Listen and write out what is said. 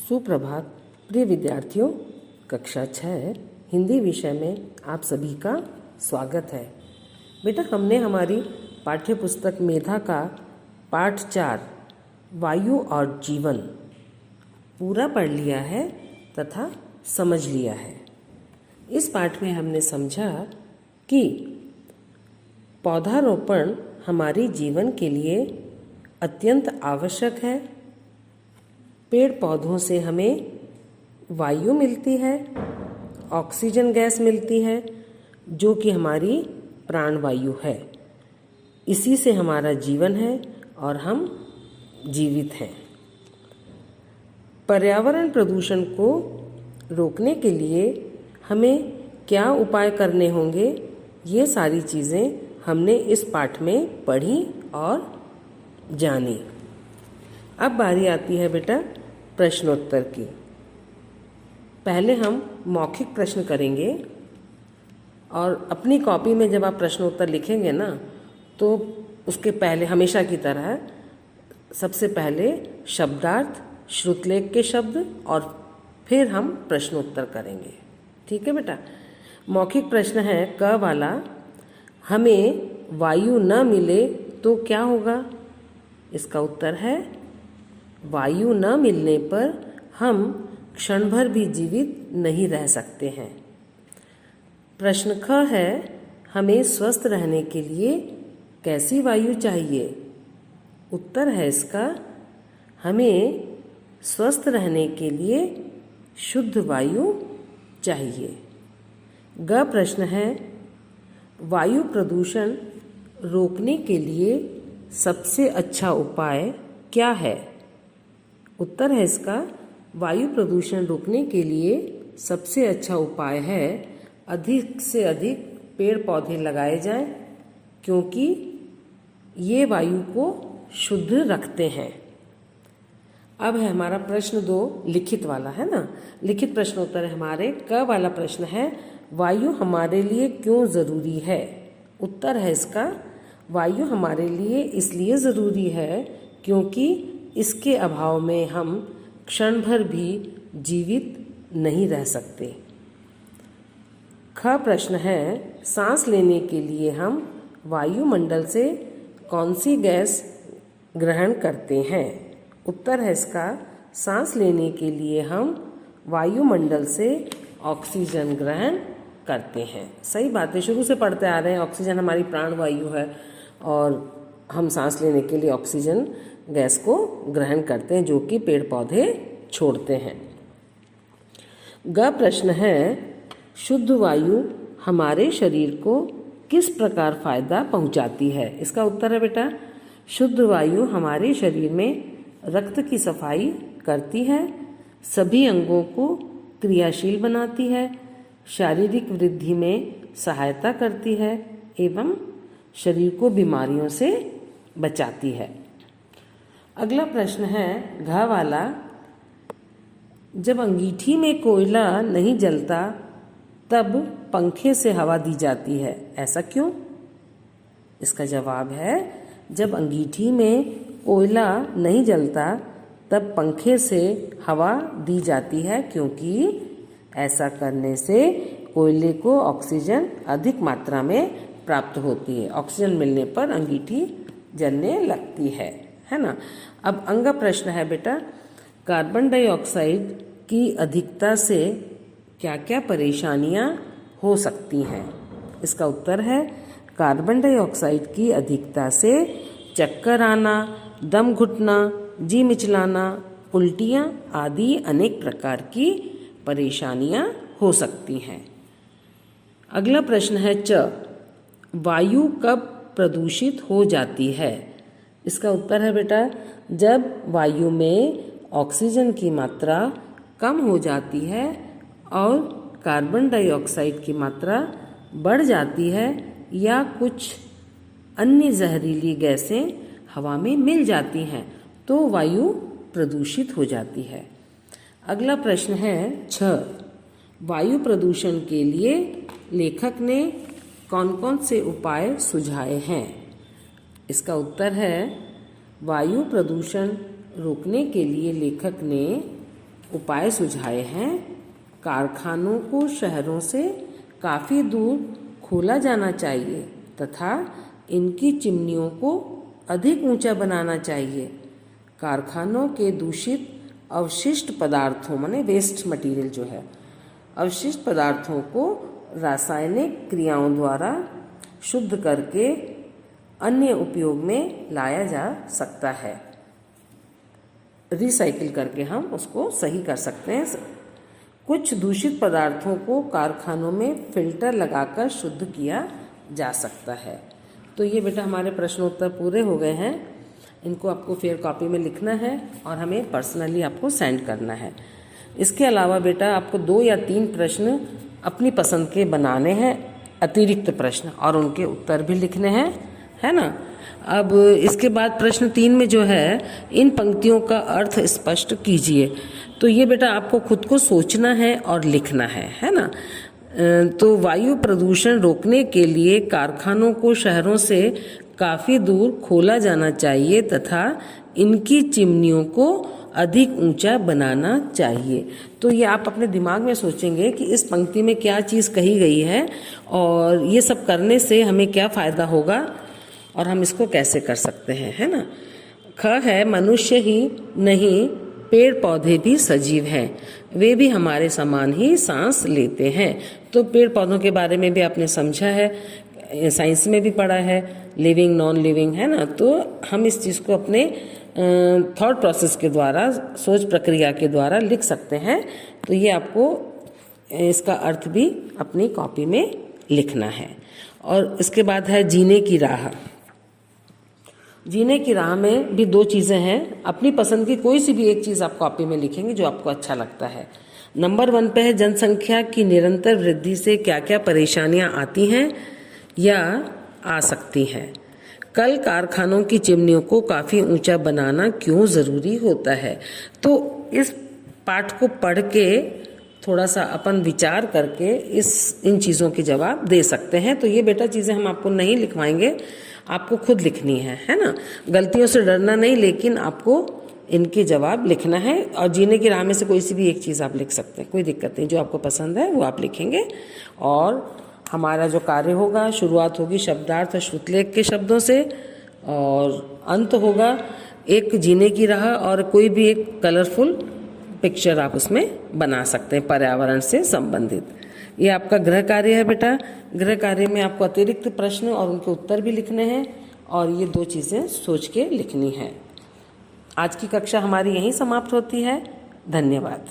सुप्रभात प्रिय विद्यार्थियों। कक्षा 6 हिंदी विषय में आप सभी का स्वागत है। बेटा, हमने हमारी पाठ्य पुस्तक मेधा का पाठ 4 वायु और जीवन पूरा पढ़ लिया है तथा समझ लिया है। इस पाठ में हमने समझा कि पौधारोपण हमारे जीवन के लिए अत्यंत आवश्यक है। पेड़ पौधों से हमें वायु मिलती है, ऑक्सीजन गैस मिलती है, जो कि हमारी प्राणवायु है। इसी से हमारा जीवन है और हम जीवित हैं। पर्यावरण प्रदूषण को रोकने के लिए हमें क्या उपाय करने होंगे, ये सारी चीज़ें हमने इस पाठ में पढ़ी और जानी। अब बारी आती है बेटा प्रश्नोत्तर की। पहले हम मौखिक प्रश्न करेंगे और अपनी कॉपी में जब आप प्रश्नोत्तर लिखेंगे ना, तो उसके पहले हमेशा की तरह सबसे पहले शब्दार्थ, श्रुतलेख के शब्द और फिर हम प्रश्नोत्तर करेंगे। ठीक है बेटा। मौखिक प्रश्न है क वाला, हमें वायु न मिले तो क्या होगा? इसका उत्तर है वायु न मिलने पर हम क्षण भर भी जीवित नहीं रह सकते हैं। प्रश्न ख है, हमें स्वस्थ रहने के लिए कैसी वायु चाहिए? उत्तर है इसका, हमें स्वस्थ रहने के लिए शुद्ध वायु चाहिए। ग प्रश्न है, वायु प्रदूषण रोकने के लिए सबसे अच्छा उपाय क्या है? उत्तर है इसका, वायु प्रदूषण रोकने के लिए सबसे अच्छा उपाय है अधिक से अधिक पेड़ पौधे लगाए जाएं, क्योंकि ये वायु को शुद्ध रखते हैं। अब है हमारा प्रश्न 2 लिखित वाला, है ना। लिखित प्रश्नोत्तर हमारे क वाला प्रश्न है, वायु हमारे लिए क्यों ज़रूरी है? उत्तर है इसका, वायु हमारे लिए इसलिए ज़रूरी है क्योंकि इसके अभाव में हम क्षण भर भी जीवित नहीं रह सकते। ख प्रश्न है, सांस लेने के लिए हम वायुमंडल से कौन सी गैस ग्रहण करते हैं? उत्तर है इसका, सांस लेने के लिए हम वायुमंडल से ऑक्सीजन ग्रहण करते हैं। सही बात है, शुरू से पढ़ते आ रहे हैं। ऑक्सीजन हमारी प्राणवायु है और हम सांस लेने के लिए ऑक्सीजन गैस को ग्रहण करते हैं, जो कि पेड़ पौधे छोड़ते हैं। ग प्रश्न है, शुद्ध वायु हमारे शरीर को किस प्रकार फायदा पहुंचाती है? इसका उत्तर है बेटा, शुद्ध वायु हमारे शरीर में रक्त की सफाई करती है, सभी अंगों को क्रियाशील बनाती है, शारीरिक वृद्धि में सहायता करती है एवं शरीर को बीमारियों से बचाती है। अगला प्रश्न है घ वाला, जब अंगीठी में कोयला नहीं जलता तब पंखे से हवा दी जाती है, ऐसा क्यों? इसका जवाब है, जब अंगीठी में कोयला नहीं जलता तब पंखे से हवा दी जाती है, क्योंकि ऐसा करने से कोयले को ऑक्सीजन अधिक मात्रा में प्राप्त होती है। ऑक्सीजन मिलने पर अंगीठी जलने लगती है ना। अब अंग प्रश्न है बेटा, कार्बन डाइऑक्साइड की अधिकता से क्या क्या परेशानियां हो सकती हैं? इसका उत्तर है, कार्बन डाइऑक्साइड की अधिकता से चक्कर आना, दम घुटना, जी मिचलाना, उल्टियां आदि अनेक प्रकार की परेशानियां हो सकती हैं। अगला प्रश्न है च, वायु कब प्रदूषित हो जाती है? इसका उत्तर है बेटा, जब वायु में ऑक्सीजन की मात्रा कम हो जाती है और कार्बन डाइऑक्साइड की मात्रा बढ़ जाती है या कुछ अन्य जहरीली गैसें हवा में मिल जाती हैं, तो वायु प्रदूषित हो जाती है। अगला प्रश्न है 6, वायु प्रदूषण के लिए लेखक ने कौन कौन से उपाय सुझाए हैं? इसका उत्तर है, वायु प्रदूषण रोकने के लिए लेखक ने उपाय सुझाए हैं। कारखानों को शहरों से काफ़ी दूर खोला जाना चाहिए तथा इनकी चिमनियों को अधिक ऊंचा बनाना चाहिए। कारखानों के दूषित अवशिष्ट पदार्थों माने वेस्ट मटेरियल जो है, अवशिष्ट पदार्थों को रासायनिक क्रियाओं द्वारा शुद्ध करके अन्य उपयोग में लाया जा सकता है। रिसाइकिल करके हम उसको सही कर सकते हैं। कुछ दूषित पदार्थों को कारखानों में फिल्टर लगाकर शुद्ध किया जा सकता है। तो ये बेटा हमारे प्रश्नोत्तर पूरे हो गए हैं। इनको आपको फेयर कॉपी में लिखना है और हमें पर्सनली आपको सेंड करना है। इसके अलावा बेटा आपको 2 या 3 प्रश्न अपनी पसंद के बनाने हैं, अतिरिक्त प्रश्न, और उनके उत्तर भी लिखने हैं, है ना। अब इसके बाद प्रश्न 3 में जो है, इन पंक्तियों का अर्थ स्पष्ट कीजिए। तो ये बेटा आपको खुद को सोचना है और लिखना है ना। तो वायु प्रदूषण रोकने के लिए कारखानों को शहरों से काफ़ी दूर खोला जाना चाहिए तथा इनकी चिमनियों को अधिक ऊंचा बनाना चाहिए। तो ये आप अपने दिमाग में सोचेंगे कि इस पंक्ति में क्या चीज़ कही गई है और ये सब करने से हमें क्या फ़ायदा होगा और हम इसको कैसे कर सकते हैं, है ना। ख है, मनुष्य ही नहीं पेड़ पौधे भी सजीव हैं, वे भी हमारे समान ही सांस लेते हैं। तो पेड़ पौधों के बारे में भी आपने समझा है, साइंस में भी पढ़ा है, लिविंग नॉन लिविंग, है ना। तो हम इस चीज़ को अपने थॉट प्रोसेस के द्वारा, सोच प्रक्रिया के द्वारा लिख सकते हैं। तो ये आपको इसका अर्थ भी अपनी कॉपी में लिखना है। और इसके बाद है जीने की राह। जीने की राह में भी 2 चीज़ें हैं। अपनी पसंद की कोई सी भी एक चीज़ आप कॉपी में लिखेंगे जो आपको अच्छा लगता है। नंबर 1 पे है, जनसंख्या की निरंतर वृद्धि से क्या क्या परेशानियां आती हैं या आ सकती हैं। कल कारखानों की चिमनियों को काफ़ी ऊंचा बनाना क्यों ज़रूरी होता है। तो इस पाठ को पढ़ के थोड़ा सा अपन विचार करके इन चीज़ों के जवाब दे सकते हैं। तो ये बेटा चीज़ें हम आपको नहीं लिखवाएंगे, आपको खुद लिखनी है ना। गलतियों से डरना नहीं, लेकिन आपको इनके जवाब लिखना है। और जीने की राह में से कोई सी भी एक चीज़ आप लिख सकते हैं, कोई दिक्कत नहीं। जो आपको पसंद है वो आप लिखेंगे। और हमारा जो कार्य होगा, शुरुआत होगी शब्दार्थ और श्रुतलेख के शब्दों से और अंत होगा एक जीने की राह और कोई भी एक कलरफुल पिक्चर आप उसमें बना सकते हैं पर्यावरण से संबंधित। ये आपका गृह कार्य है बेटा। गृह कार्य में आपको अतिरिक्त प्रश्न और उनके उत्तर भी लिखने हैं और ये 2 चीज़ें सोच के लिखनी है। आज की कक्षा हमारी यहीं समाप्त होती है। धन्यवाद।